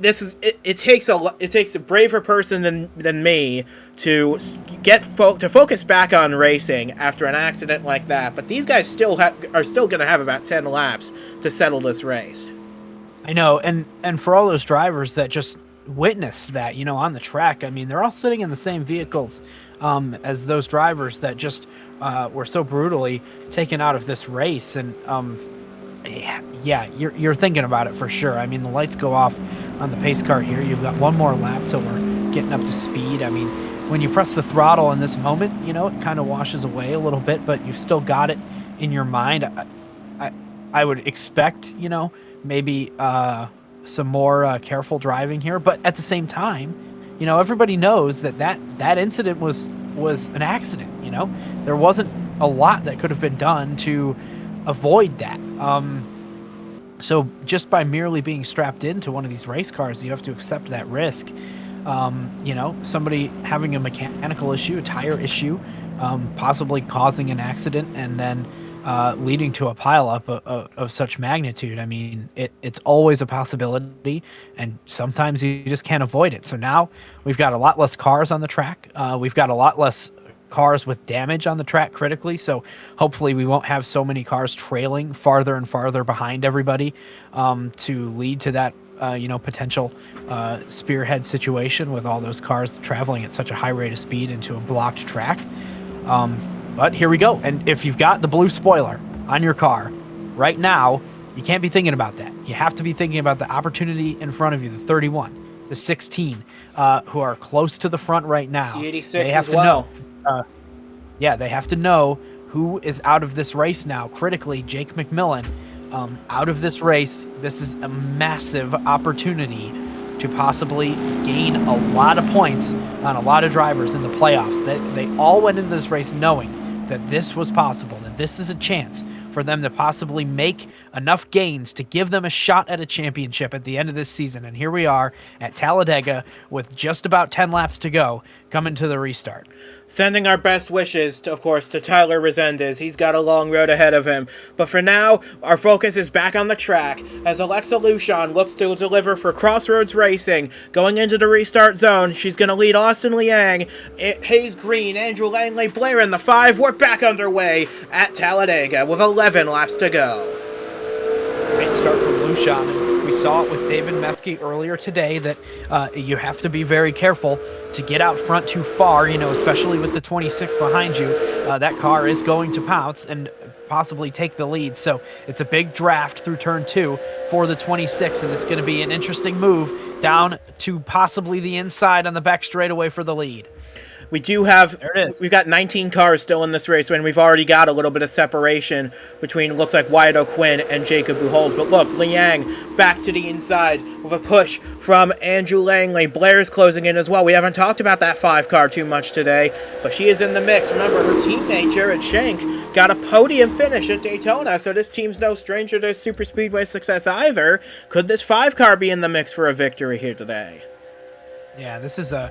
it takes a braver person than me to focus back on racing after an accident like that. But these guys are still going to have about 10 laps to settle this race. I know, and for all those drivers that just witnessed that, you know, on the track, I mean, they're all sitting in the same vehicles as those drivers that just were so brutally taken out of this race. And yeah, you're thinking about it for sure. I mean, the lights go off on the pace car here. You've got one more lap till we're getting up to speed. I mean, when you press the throttle in this moment, you know, it kind of washes away a little bit, but you've still got it in your mind. I would expect, you know, maybe some more careful driving here, but at the same time, you know, everybody knows that incident was an accident. You know, there wasn't a lot that could have been done to avoid that. So just by merely being strapped into one of these race cars, you have to accept that risk. You know, somebody having a mechanical issue, a tire issue, possibly causing an accident, and then leading to a pileup of such magnitude. I mean, it's always a possibility, and sometimes you just can't avoid it. So now we've got a lot less cars on the track. We've got a lot less cars with damage on the track critically, so hopefully we won't have so many cars trailing farther and farther behind everybody to lead to that you know, potential spearhead situation with all those cars traveling at such a high rate of speed into a blocked track. But here we go. And if you've got the blue spoiler on your car right now, you can't be thinking about that. You have to be thinking about the opportunity in front of you, the 31, the 16, who are close to the front right now. The 86 they have as to well. know. Yeah, they have to know who is out of this race now. Critically, Jake McMillan out of this race. This is a massive opportunity to possibly gain a lot of points on a lot of drivers in the playoffs. They all went into this race knowing that this was possible, that this is a chance for them to possibly make enough gains to give them a shot at a championship at the end of this season. And here we are at Talladega with just about 10 laps to go, coming to the restart. Sending our best wishes, of course, to Tyler Resendez. He's got a long road ahead of him. But for now, our focus is back on the track as Alexa Luschan looks to deliver for Crossroads Racing. Going into the restart zone, she's going to lead Austin Liang, Hayes Green, Andrew Langley, Blair in the 5. We're back underway at Talladega with 11 laps to go. Great start from Luschan. We saw it with David Meske earlier today that you have to be very careful to get out front too far, especially with the 26 behind you. That car is going to pounce and possibly take the lead. So it's a big draft through turn 2 for the 26, and it's going to be an interesting move down to possibly the inside on the back straightaway for the lead. We do have, there it is. We've got 19 cars still in this race, and we've already got a little bit of separation between, looks like, Wyatt O'Quinn and Jacob Buchholz. But look, Liang back to the inside with a push from Andrew Langley. Blair's closing in as well. We haven't talked about that 5 car too much today, but she is in the mix. Remember, her teammate, Jared Schenk, got a podium finish at Daytona, so this team's no stranger to Superspeedway success either. Could this 5 car be in the mix for a victory here today? Yeah, this is a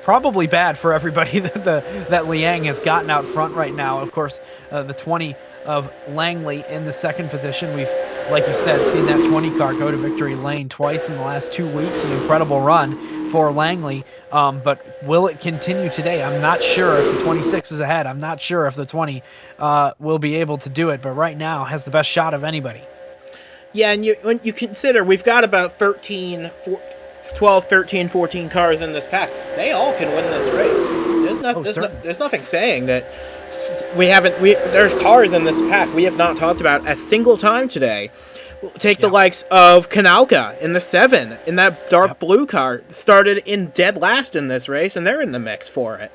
probably bad for everybody that Liang has gotten out front right now. Of course, the 20 of Langley in the second position. We've, like you said, seen that 20 car go to victory lane twice in the last 2 weeks. An incredible run for Langley. But will it continue today? I'm not sure if the 26 is ahead. I'm not sure if the 20 will be able to do it. But right now has the best shot of anybody. Yeah, and when you consider we've got about 12, 13, 14 cars in this pack. They all can win this race. There's nothing saying that there's cars in this pack we have not talked about a single time today. Take the likes of Kanauka in the 7, in that dark blue car, started in dead last in this race, and they're in the mix for it.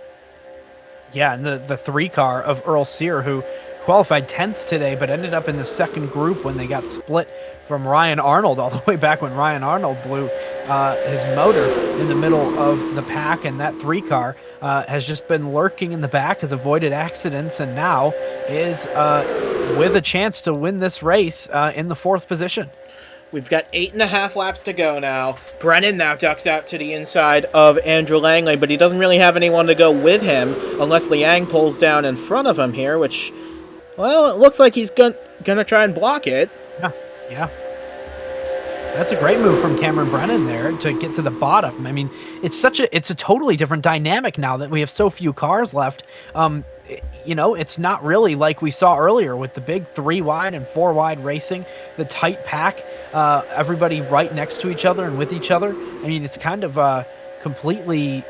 Yeah, and the 3 car of Earl Sear, who qualified 10th today, but ended up in the second group when they got split from Ryan Arnold, all the way back when Ryan Arnold blew his motor in the middle of the pack. And that 3 car has just been lurking in the back, has avoided accidents, and now is with a chance to win this race in the 4th position. We've got 8.5 laps to go now. Brennan now ducks out to the inside of Andrew Langley, but he doesn't really have anyone to go with him unless Liang pulls down in front of him here, which, well, it looks like he's gonna try and block it. Yeah. That's a great move from Cameron Brennan there to get to the bottom. I mean, it's a totally different dynamic now that we have so few cars left. It's not really like we saw earlier with the big 3 wide and 4 wide racing, the tight pack, everybody right next to each other and with each other. I mean, it's kind of completely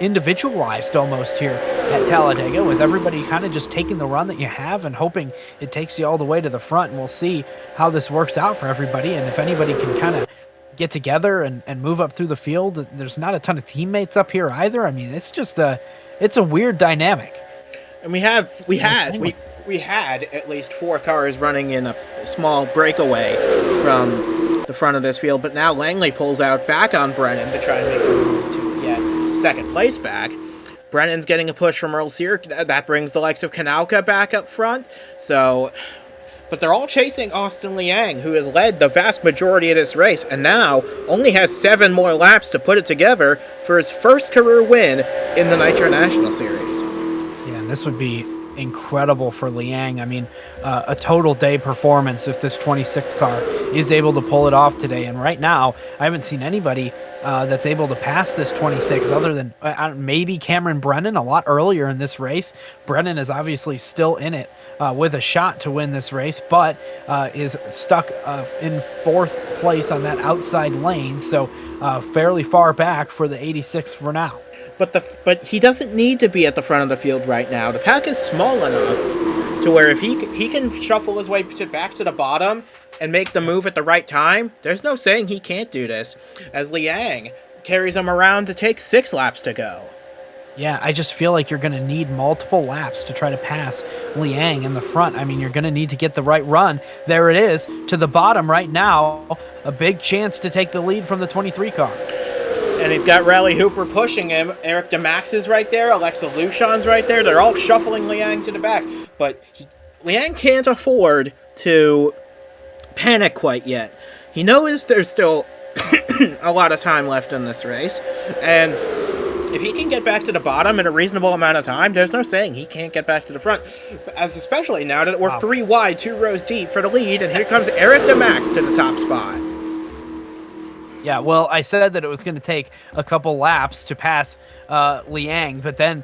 individualized almost here at Talladega, with everybody kind of just taking the run that you have and hoping it takes you all the way to the front. And we'll see how this works out for everybody, and if anybody can kind of get together and move up through the field. There's not a ton of teammates up here either. I mean, it's just it's a weird dynamic. And we had at least 4 cars running in a small breakaway from the front of this field, but now Langley pulls out back on Brennan to try and make a move to get second place back. Brennan's getting a push from Earl Sear. That brings the likes of Kanauka back up front. But they're all chasing Austin Liang, who has led the vast majority of this race, and now only has 7 more laps to put it together for his first career win in the Nitro National Series. Yeah, and this would be incredible for Liang. I mean, a total day performance if this 26 car is able to pull it off today. And right now, I haven't seen anybody that's able to pass this 26 other than maybe Cameron Brennan a lot earlier in this race. Brennan is obviously still in it with a shot to win this race, but is stuck in 4th place on that outside lane, so fairly far back for the 86 for now. But he doesn't need to be at the front of the field right now. The pack is small enough to where if he can shuffle his way back to the bottom and make the move at the right time, there's no saying he can't do this, as Liang carries him around to take 6 laps to go. Yeah, I just feel like you're going to need multiple laps to try to pass Liang in the front. I mean, you're going to need to get the right run. There it is, to the bottom right now. A big chance to take the lead from the 23 car. And he's got Rally Hooper pushing him. Eric DeMax is right there. Alexa Luchon's right there. They're all shuffling Liang to the back. But Liang can't afford to panic quite yet. He knows there's still a lot of time left in this race. And if he can get back to the bottom in a reasonable amount of time, there's no saying he can't get back to the front. As especially now that we're 3 wide, 2 rows deep for the lead. And here comes Eric DeMax to the top spot. Yeah, well, I said that it was going to take a couple laps to pass Liang, but then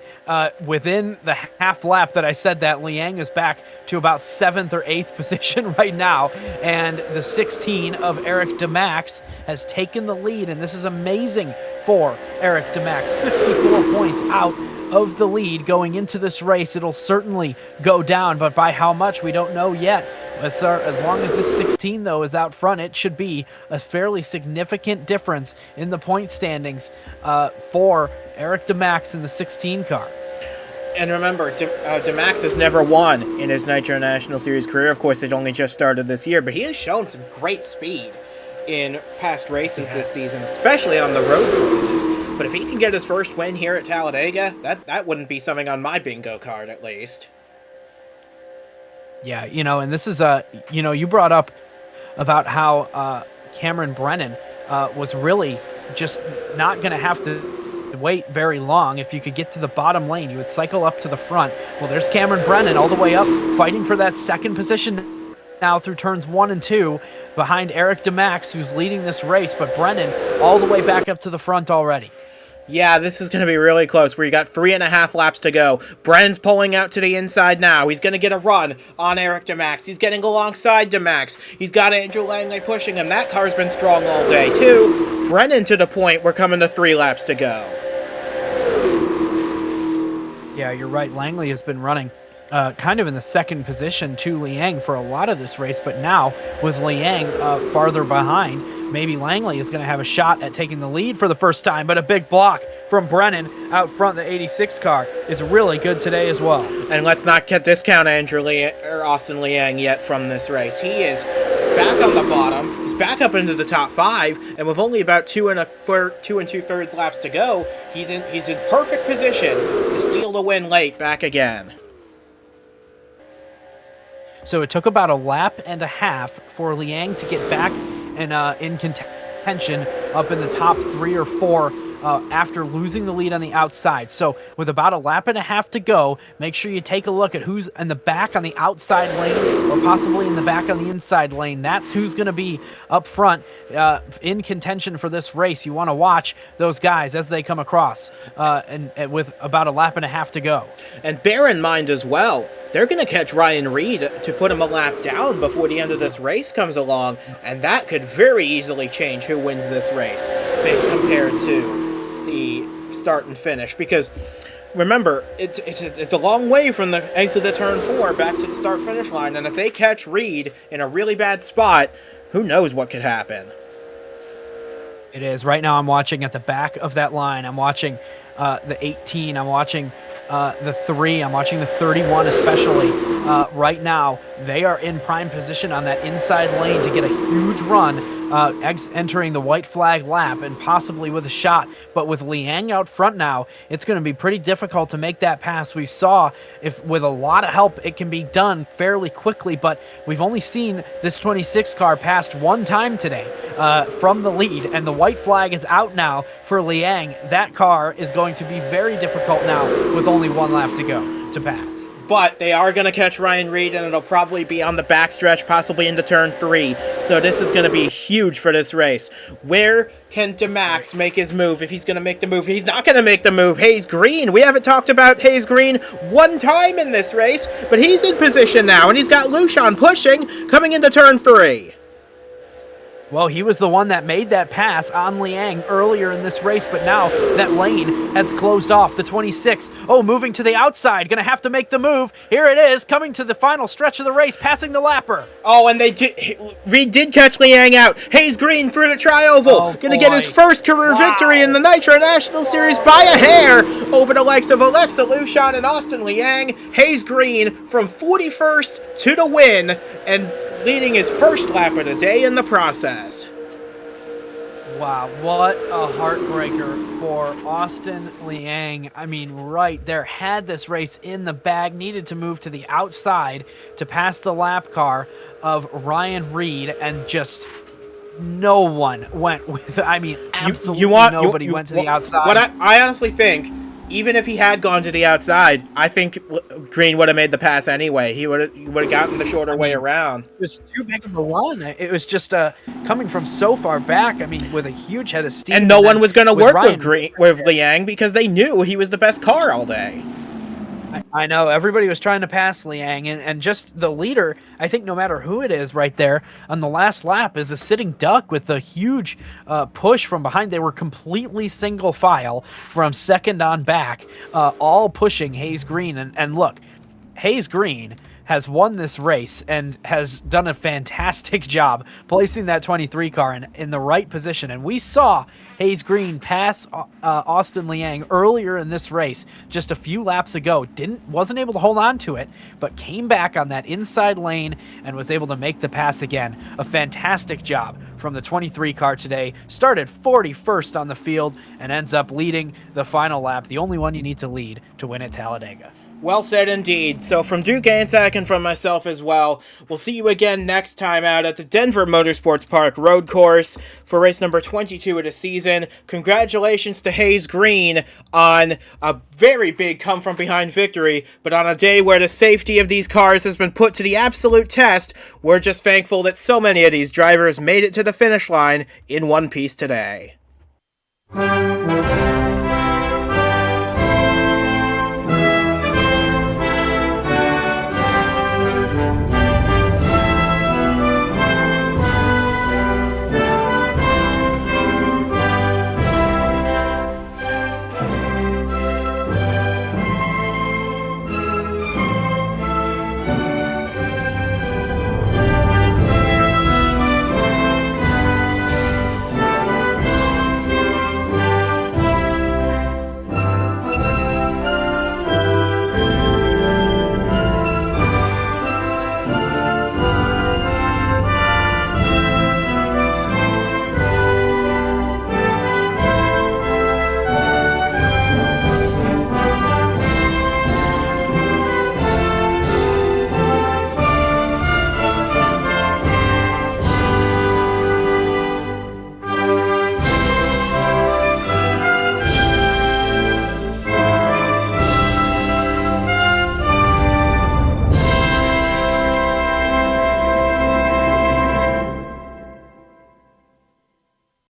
within the half lap that I said that, Liang is back to about 7th or 8th position right now, and the 16 of Eric DeMax has taken the lead, and this is amazing for Eric DeMax. 54 points out of the lead going into this race. It'll certainly go down, but by how much, we don't know yet. As long as this 16, though, is out front, it should be a fairly significant difference in the point standings for Eric DeMax in the 16 car. And remember, DeMax has never won in his Nitro National Series career. Of course, it only just started this year, but he has shown some great speed in past races this season, especially on the road courses. But if he can get his first win here at Talladega, that wouldn't be something on my bingo card, at least. Yeah, and this is, you brought up about how Cameron Brennan was really just not going to have to wait very long. If you could get to the bottom lane, you would cycle up to the front. Well, there's Cameron Brennan all the way up, fighting for that second position now through turns 1 and 2, behind Eric DeMax, who's leading this race, but Brennan all the way back up to the front already. Yeah, this is going to be really close. We got 3.5 laps to go. Brennan's pulling out to the inside now. He's going to get a run on Eric DeMax. He's getting alongside DeMax. He's got Andrew Langley pushing him. That car's been strong all day, too. Brennan to the point. We're coming to 3 laps to go. Yeah, you're right. Langley has been running kind of in the second position to Liang for a lot of this race, but now with Liang farther behind, maybe Langley is going to have a shot at taking the lead for the first time, but a big block from Brennan out front. The 86 car is really good today as well. And let's not discount Andrew or Austin Liang yet from this race. He is back on the bottom. He's back up into the top 5, and with only about 2 and 2/3 laps to go, he's in perfect position to steal the win late back again. So it took about a lap and a half for Liang to get back and in contention up in the top 3 or 4 after losing the lead on the outside. So with about a lap and a half to go, make sure you take a look at who's in the back on the outside lane or possibly in the back on the inside lane. That's who's going to be up front in contention for this race. You want to watch those guys as they come across and with about a lap and a half to go. And bear in mind as well, they're going to catch Ryan Reed to put him a lap down before the end of this race comes along, and that could very easily change who wins this race compared to the start and finish. Because remember, it's a long way from the exit of turn 4 back to the start-finish line, and if they catch Reed in a really bad spot, who knows what could happen. It is. Right now I'm watching at the back of that line. I'm watching the 18. I'm watching the 3. I'm watching the 31 especially. Right now, they are in prime position on that inside lane to get a huge run entering the white flag lap and possibly with a shot. But with Liang out front now, it's going to be pretty difficult to make that pass. We saw if with a lot of help, it can be done fairly quickly, but we've only seen this 26 car passed 1 time today from the lead, and the white flag is out now for Liang. That car is going to be very difficult now with only 1 lap to go to pass. But they are going to catch Ryan Reed, and it'll probably be on the backstretch, possibly into turn 3. So this is going to be huge for this race. Where can DeMax make his move if he's going to make the move? He's not going to make the move. Hayes Green. We haven't talked about Hayes Green 1 time in this race, but he's in position now, and he's got Luchon pushing, coming into turn 3. Well, he was the one that made that pass on Liang earlier in this race, but now that lane has closed off. The 26, moving to the outside, going to have to make the move. Here it is, coming to the final stretch of the race, passing the lapper. Oh, and Reed did catch Liang out. Hayes Green through the tri-oval, going to get his first career victory in the Nitro National Series by a hair over the likes of Alexa Luchon and Austin Liang. Hayes Green from 41st to the win, and leading his first lap of the day in the process. Wow, what a heartbreaker for Austin Liang. I mean, right there, had this race in the bag, needed to move to the outside to pass the lap car of Ryan Reed, and just no one went with, I mean, absolutely nobody went to the outside. What I honestly think, even if he had gone to the outside, I think Green would have made the pass anyway. He would have gotten the shorter way around. It was too big of a run. It was just coming from so far back. I mean, with a huge head of steam. And no one was going to work with Liang because they knew he was the best car all day. I know, everybody was trying to pass Liang, and just the leader, I think no matter who it is right there on the last lap, is a sitting duck with a huge push from behind. They were completely single file from second on back, all pushing Hayes Green. And look, Hayes Green has won this race and has done a fantastic job placing that 23 car in the right position. And we saw Hayes Green pass Austin Liang earlier in this race just a few laps ago. Wasn't able to hold on to it, but came back on that inside lane and was able to make the pass again. A fantastic job from the 23 car today. Started 41st on the field and ends up leading the final lap, the only one you need to lead to win at Talladega. Well said indeed. So from Duke Ansack and from myself as well, we'll see you again next time out at the Denver Motorsports Park Road Course for race number 22 of the season. Congratulations to Hayes Green on a very big come-from-behind victory, but on a day where the safety of these cars has been put to the absolute test, we're just thankful that so many of these drivers made it to the finish line in one piece today.